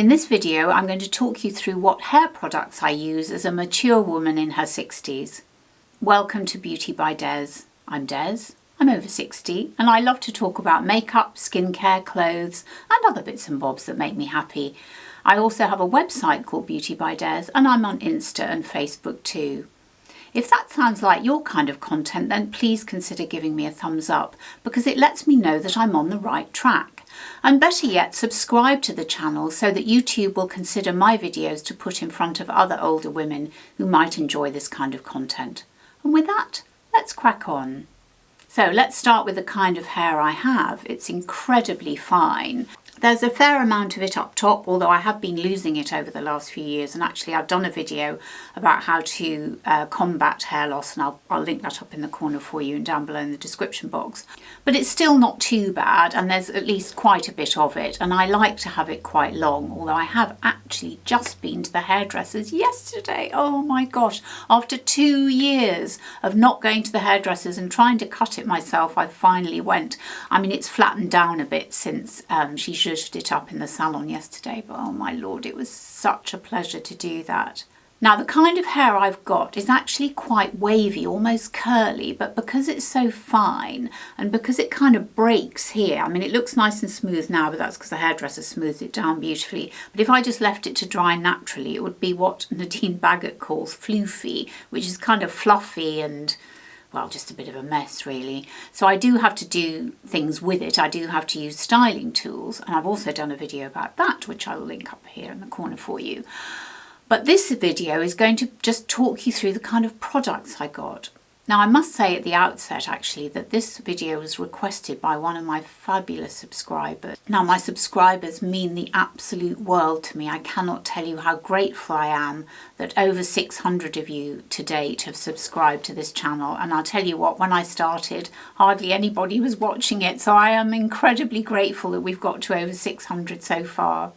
In this video, I'm going to talk you through what hair products I use as a mature woman in her 60s. Welcome to Beauty by Des. I'm Des, I'm over 60, and I love to talk about makeup, skincare, clothes, and other bits and bobs that make me happy. I also have a website called Beauty by Des, and I'm on Insta and Facebook too. If that sounds like your kind of content, then please consider giving me a thumbs up, because it lets me know that I'm on the right track. And better yet, subscribe to the channel so that YouTube will consider my videos to put in front of other older women who might enjoy this kind of content. And with that, let's crack on. So let's start with the kind of hair I have. It's incredibly fine. There's a fair amount of it up top, although I have been losing it over the last few years, and actually I've done a video about how to combat hair loss, and I'll link that up in the corner for you and down below in the description box. But it's still not too bad, and there's at least quite a bit of it, and I like to have it quite long, although I have actually just been to the hairdressers yesterday. Oh my gosh, after 2 years of not going to the hairdressers and trying to cut it myself, I finally went. I mean, it's flattened down a bit since she zhuzhed it up in the salon yesterday, but oh my lord, it was such a pleasure to do that. Now, the kind of hair I've got is actually quite wavy, almost curly, but because it's so fine and because it kind of breaks here, I mean, it looks nice and smooth now, but that's because the hairdresser smoothed it down beautifully. But if I just left it to dry naturally, it would be what Nadine Baggott calls floofy, which is kind of fluffy and, well, just a bit of a mess really. So I do have to do things with it. I do have to use styling tools, and I've also done a video about that, which I will link up here in the corner for you. But this video is going to just talk you through the kind of products I got. Now, I must say at the outset actually that this video was requested by one of my fabulous subscribers. Now, my subscribers mean the absolute world to me. I cannot tell you how grateful I am that over 600 of you to date have subscribed to this channel. And I'll tell you what, when I started, hardly anybody was watching it. So I am incredibly grateful that we've got to over 600 so far.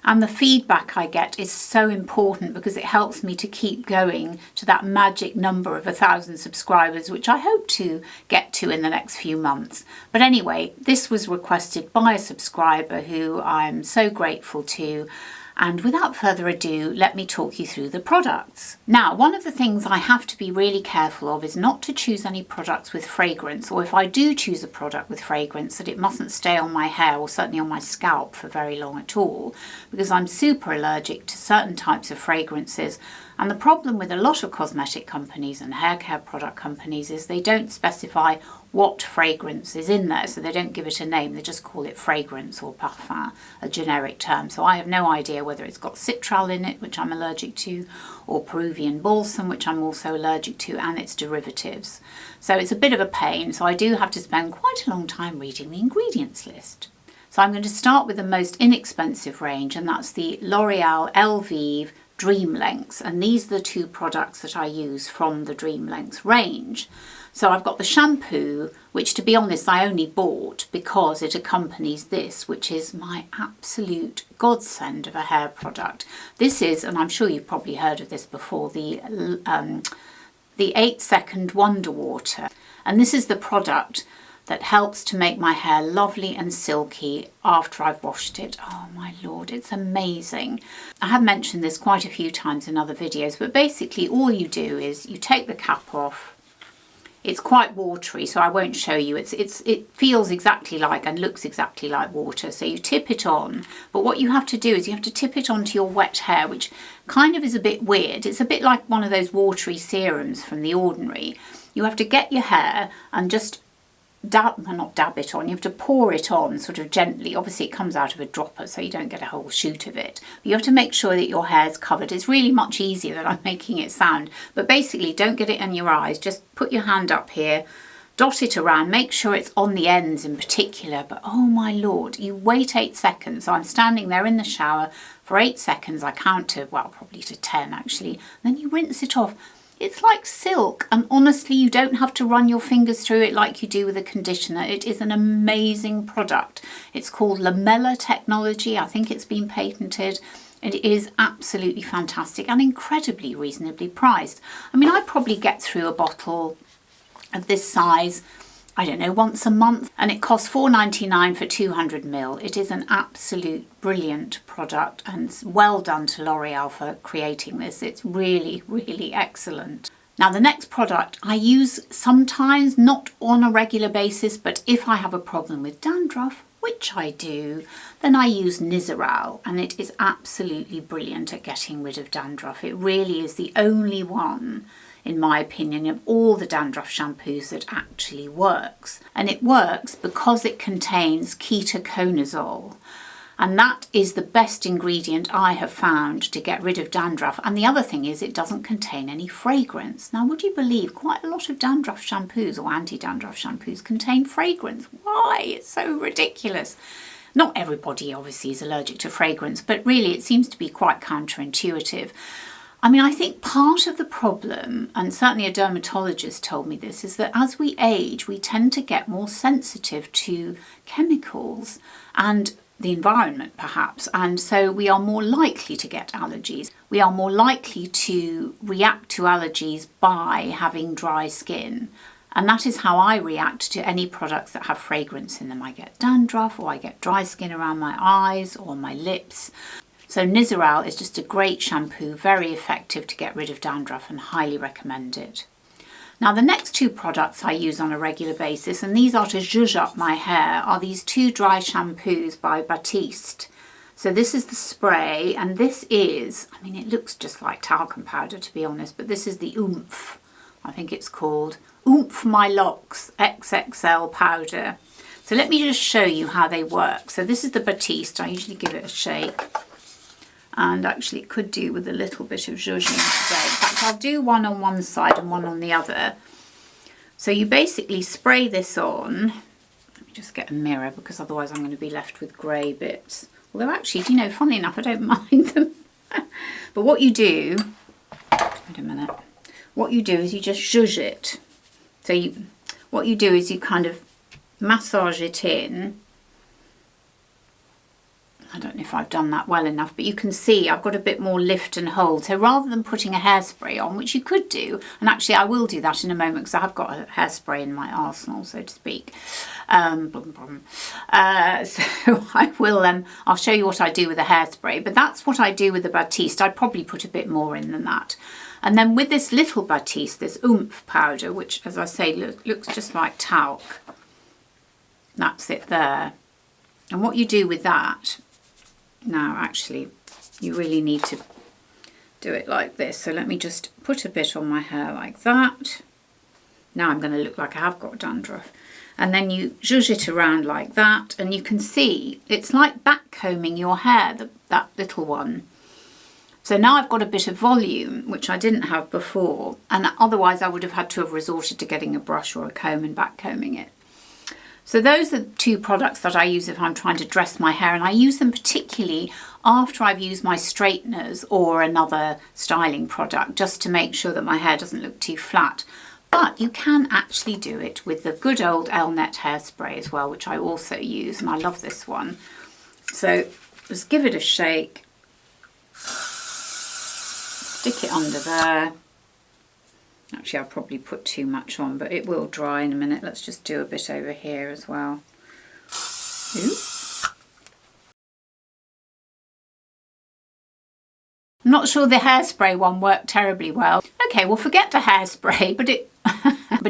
And the feedback I get is so important because it helps me to keep going to that magic number of 1,000 subscribers, which I hope to get to in the next few months. But anyway, this was requested by a subscriber who I'm so grateful to. And without further ado, let me talk you through the products. Now, one of the things I have to be really careful of is not to choose any products with fragrance, or if I do choose a product with fragrance, that it mustn't stay on my hair or certainly on my scalp for very long at all, because I'm super allergic to certain types of fragrances. And the problem with a lot of cosmetic companies and hair care product companies is they don't specify what fragrance is in there, so they don't give it a name, they just call it fragrance or parfum, a generic term. So I have no idea whether it's got citral in it, which I'm allergic to, or Peruvian balsam, which I'm also allergic to, and its derivatives. So it's a bit of a pain, so I do have to spend quite a long time reading the ingredients list. So I'm going to start with the most inexpensive range, and that's the L'Oreal Elvive Dream Lengths, and these are the two products that I use from the Dream Lengths range. So I've got the shampoo, which to be honest I only bought because it accompanies this, which is my absolute godsend of a hair product. This is, and I'm sure you've probably heard of this before, the 8-second Wonder Water, and this is the product that helps to make my hair lovely and silky after I've washed it. Oh my lord, it's amazing. I have mentioned this quite a few times in other videos, but basically all you do is you take the cap off. It's quite watery, so I won't show you. It feels exactly like and looks exactly like water. So you tip it on, but what you have to do is you have to tip it onto your wet hair, which kind of is a bit weird. It's a bit like one of those watery serums from The Ordinary. You have to get your hair and just not dab it on, you have to pour it on sort of gently. Obviously it comes out of a dropper so you don't get a whole shoot of it, but you have to make sure that your hair is covered. It's really much easier than I'm making it sound, but basically don't get it in your eyes, just put your hand up here, dot it around, make sure it's on the ends in particular. But oh my lord, you wait 8 seconds. So I'm standing there in the shower for 8 seconds, I count to, well, probably to 10 actually, then you rinse it off. It's like silk, and honestly you don't have to run your fingers through it like you do with a conditioner. It is an amazing product. It's called Lamella technology. I think it's been patented, and it is absolutely fantastic and incredibly reasonably priced. I mean, I probably get through a bottle of this size I don't know, once a month, and it costs £4.99 for 200ml. It is an absolute brilliant product, and well done to L'Oreal for creating this. It's really, really excellent. Now the next product I use sometimes, not on a regular basis, but if I have a problem with dandruff, which I do, then I use Nizoral, and it is absolutely brilliant at getting rid of dandruff. It really is the only one, in my opinion, of all the dandruff shampoos that actually works. And it works because it contains ketoconazole. And that is the best ingredient I have found to get rid of dandruff. And the other thing is it doesn't contain any fragrance. Now, would you believe quite a lot of dandruff shampoos or anti-dandruff shampoos contain fragrance? Why? It's so ridiculous. Not everybody obviously is allergic to fragrance, but really it seems to be quite counterintuitive. I mean, I think part of the problem, and certainly a dermatologist told me this, is that as we age, we tend to get more sensitive to chemicals and the environment perhaps, and so we are more likely to get allergies. We are more likely to react to allergies by having dry skin, and that is how I react to any products that have fragrance in them. I get dandruff, or I get dry skin around my eyes or my lips. So Nizoral is just a great shampoo, very effective to get rid of dandruff, and highly recommend it. Now the next two products I use on a regular basis, and these are to zhuzh up my hair, are these two dry shampoos by Batiste. So this is the spray, and this is, I mean, it looks just like talcum powder to be honest, but this is the Oomph, I think it's called. Oomph My Locks XXL powder. So let me just show you how they work. So this is the Batiste, I usually give it a shake. And actually it could do with a little bit of zhuzhing spray. In fact, I'll do one on one side and one on the other. So you basically spray this on. Let me just get a mirror because otherwise I'm going to be left with grey bits. Although actually, do you know, funnily enough, I don't mind them. But what you do, wait a minute, what you do is you just zhuzh it. So what you do is you kind of massage it in. I don't know if I've done that well enough, but you can see I've got a bit more lift and hold. So rather than putting a hairspray on, which you could do, and actually I will do that in a moment because I have got a hairspray in my arsenal, so to speak. So I will, I'll show you what I do with a hairspray, but that's what I do with the Batiste. I'd probably put a bit more in than that. And then with this little Batiste, this Oomph powder, which as I say, looks just like talc. That's it there. And what you do with that, now actually you really need to do it like this, so let me just put a bit on my hair like that. Now I'm going to look like I have got dandruff, and then you zhuzh it around like that, and you can see it's like back combing your hair, that little one. So now I've got a bit of volume, which I didn't have before, and otherwise I would have had to have resorted to getting a brush or a comb and back combing it. So those are the two products that I use if I'm trying to dress my hair, and I use them particularly after I've used my straighteners or another styling product, just to make sure that my hair doesn't look too flat. But you can actually do it with the good old Elnett hairspray as well, which I also use, and I love this one. So just give it a shake, stick it under there. Actually, I'll probably put too much on, but it will dry in a minute. Let's just do a bit over here as well. Oops. I'm not sure the hairspray one worked terribly well. Okay, well forget the hairspray, but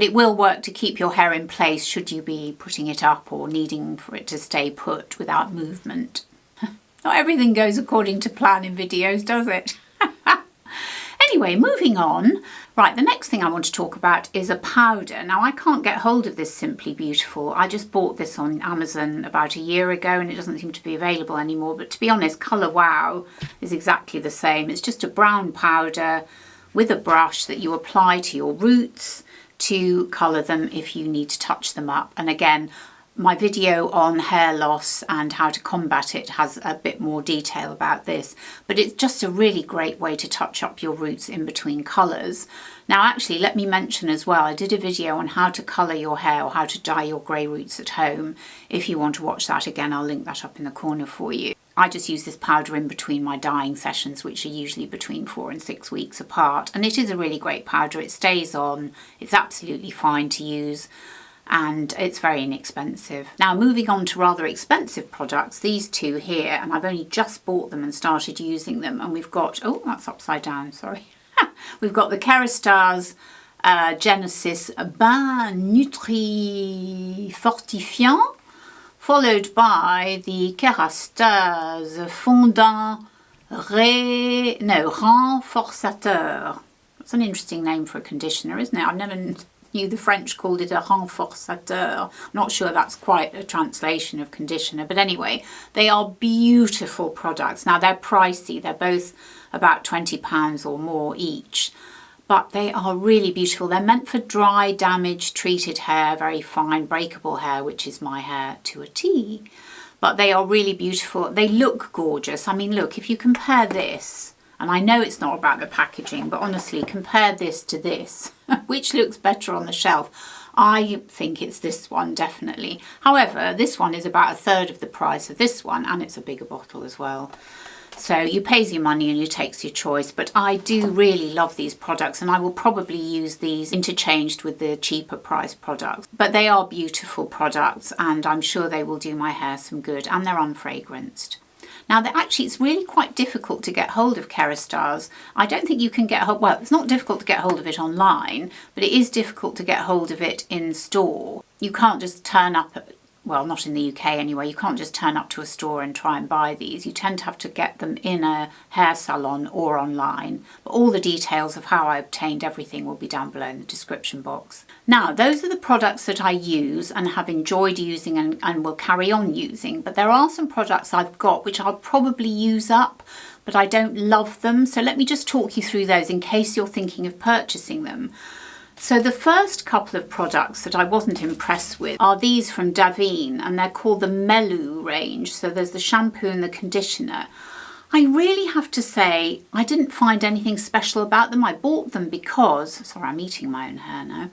it will work to keep your hair in place should you be putting it up or needing for it to stay put without movement. Not everything goes according to plan in videos, does it? Anyway, moving on. Right, the next thing I want to talk about is a powder. Now, I can't get hold of this Simply Beautiful. I just bought this on Amazon about a year ago and it doesn't seem to be available anymore. But to be honest, Colour Wow is exactly the same. It's just a brown powder with a brush that you apply to your roots to colour them if you need to touch them up. And again, my video on hair loss and how to combat it has a bit more detail about this, but it's just a really great way to touch up your roots in between colours. Now actually, let me mention as well, I did a video on how to colour your hair or how to dye your grey roots at home. If you want to watch that again, I'll link that up in the corner for you. I just use this powder in between my dyeing sessions, which are usually between 4 and 6 weeks apart, and it is a really great powder. It stays on, it's absolutely fine to use. and it's very inexpensive. Now moving on to rather expensive products, these two here, and I've only just bought them and started using them, and we've got, oh that's upside down, sorry. We've got the Kerastase Genesis Bain Nutri Fortifiant, followed by the Kerastase Fondant Renforcateur. That's an interesting name for a conditioner, isn't it? I've never knew the French called it a renforcateur. I'm not sure that's quite a translation of conditioner, but anyway, they are beautiful products. Now they're pricey, they're both about £20 or more each, but they are really beautiful. They're meant for dry, damaged, treated hair, very fine, breakable hair, which is my hair to a T. But they are really beautiful. They look gorgeous. I mean, look, if you compare this, and I know it's not about the packaging, but honestly, compare this to this, which looks better on the shelf. I think it's this one, definitely. However, this one is about a third of the price of this one, and it's a bigger bottle as well. So you pays your money and you takes your choice, but I do really love these products, and I will probably use these interchanged with the cheaper price products. But they are beautiful products, and I'm sure they will do my hair some good, and they're unfragranced. Now, actually, it's really quite difficult to get hold of Kerastase. I don't think you can get hold, well, it's not difficult to get hold of it online, but it is difficult to get hold of it in store. You can't just turn up at, well, not in the UK anyway, you can't just turn up to a store and try and buy these. You tend to have to get them in a hair salon or online. But all the details of how I obtained everything will be down below in the description box. Now, those are the products that I use and have enjoyed using and will carry on using. But there are some products I've got which I'll probably use up, but I don't love them. So let me just talk you through those in case you're thinking of purchasing them. So the first couple of products that I wasn't impressed with are these from Davines, and they're called the Melu range. So there's the shampoo and the conditioner. I really have to say I didn't find anything special about them. I bought them because, sorry, I'm eating my own hair now.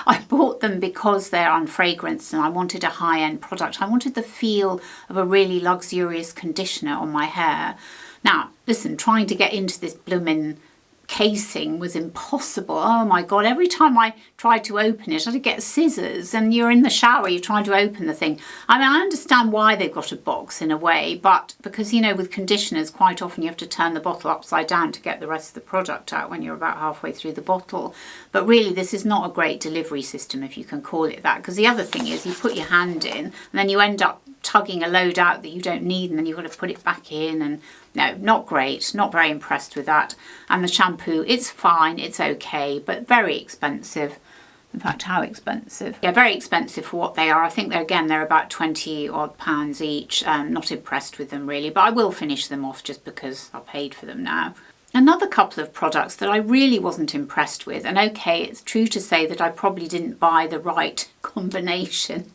I bought them because they're unfragranced and I wanted a high-end product. I wanted the feel of a really luxurious conditioner on my hair. Now, listen, trying to get into this blooming casing was impossible. Oh my god, every time I tried to open it I had to get scissors, and you're in the shower, you're trying to open the thing. I mean, I understand why they've got a box in a way, but because, you know, with conditioners quite often you have to turn the bottle upside down to get the rest of the product out when you're about halfway through the bottle. But really this is not a great delivery system, if you can call it that, because the other thing is you put your hand in and then you end up tugging a load out that you don't need, and then you've got to put it back in, and no, not great, not very impressed with that. And the shampoo, it's fine, it's okay, but very expensive. In fact, how expensive? Yeah, very expensive for what they are. I think they're about 20 odd pounds each. Not impressed with them really, but I will finish them off just because I paid for them now. Another couple of products that I really wasn't impressed with, and okay, it's true to say that I probably didn't buy the right combination.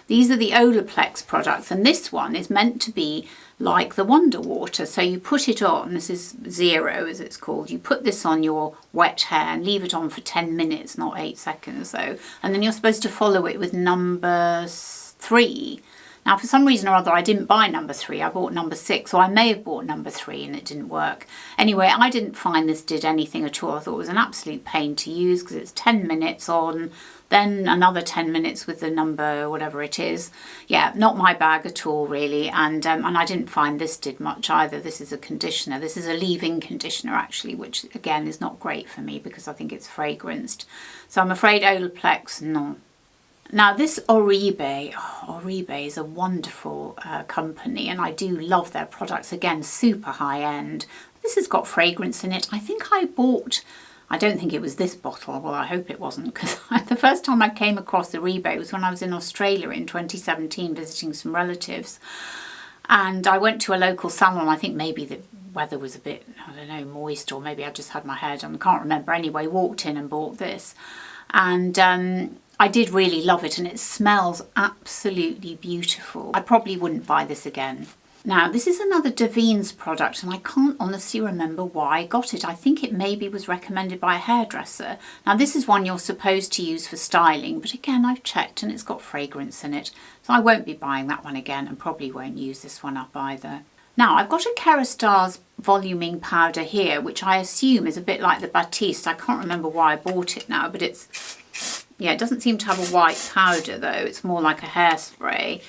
These are the Olaplex products, and this one is meant to be like the Wonder Water. So you put it on, this is Zero as it's called, you put this on your wet hair and leave it on for 10 minutes, not 8 seconds though, and then you're supposed to follow it with number 3. Now, for some reason or other, I didn't buy number 3, I bought number 6, or I may have bought number 3 and it didn't work. Anyway, I didn't find this did anything at all. I thought it was an absolute pain to use because it's 10 minutes on, then another 10 minutes with the number, whatever it is. Yeah, not my bag at all, really. And I didn't find this did much either. This is a conditioner. This is a leave-in conditioner, actually, which, again, is not great for me because I think it's fragranced. So I'm afraid Olaplex, no. Now, this Oribe, Oribe is a wonderful company, and I do love their products. Again, super high-end. This has got fragrance in it. I think I bought... I don't think it was this bottle, well I hope it wasn't, because the first time I came across Oribe was when I was in Australia in 2017 visiting some relatives, and I went to a local salon. I think maybe the weather was a bit, I don't know, moist, or maybe I just had my hair done, I can't remember. Anyway, walked in and bought this, and I did really love it, and it smells absolutely beautiful. I probably wouldn't buy this again. Now, this is another Davines product, and I can't honestly remember why I got it. I think it maybe was recommended by a hairdresser. Now, this is one you're supposed to use for styling, but again, I've checked and it's got fragrance in it. So I won't be buying that one again, and probably won't use this one up either. Now, I've got a Kerastase voluming powder here, which I assume is a bit like the Batiste. I can't remember why I bought it now, but it's Yeah, it doesn't seem to have a white powder though. It's more like a hairspray.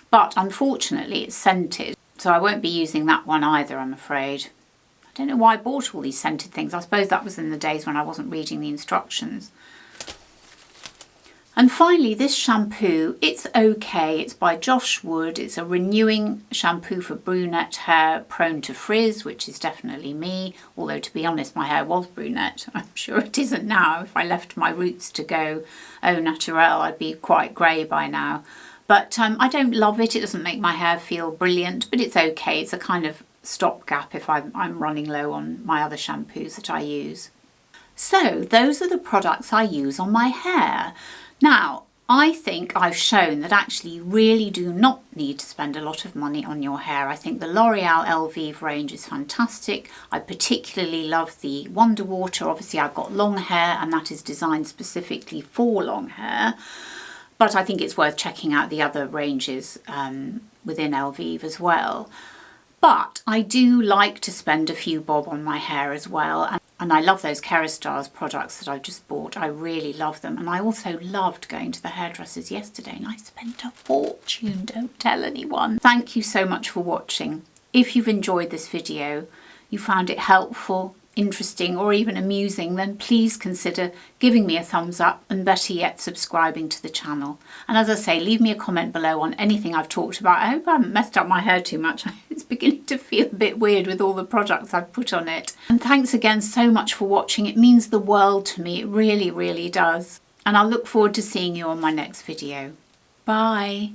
But unfortunately it's scented. So I won't be using that one either, I'm afraid. I don't know why I bought all these scented things. I suppose that was in the days when I wasn't reading the instructions. And finally, this shampoo, it's okay. It's by Josh Wood. It's a renewing shampoo for brunette hair prone to frizz, which is definitely me. Although, to be honest, my hair was brunette. I'm sure it isn't now. If I left my roots to go au naturel, I'd be quite grey by now. But I don't love it. It doesn't make my hair feel brilliant, but it's okay. It's a kind of stopgap if I'm running low on my other shampoos that I use. So those are the products I use on my hair. Now, I think I've shown that actually you really do not need to spend a lot of money on your hair. I think the L'Oreal Elvive range is fantastic. I particularly love the Wonder Water. Obviously, I've got long hair and that is designed specifically for long hair. But I think it's worth checking out the other ranges within Elvive as well. But I do like to spend a few bob on my hair as well. And I love those Kerastase products that I just bought. I really love them. And I also loved going to the hairdressers yesterday and I spent a fortune, don't tell anyone. Thank you so much for watching. If you've enjoyed this video, you found it helpful, interesting or even amusing, then please consider giving me a thumbs up and better yet subscribing to the channel. And as I say, leave me a comment below on anything I've talked about. I hope I haven't messed up my hair too much. It's beginning to feel a bit weird with all the products I've put on it. And thanks again so much for watching. It means the world to me. It really, really does. And I'll look forward to seeing you on my next video. Bye.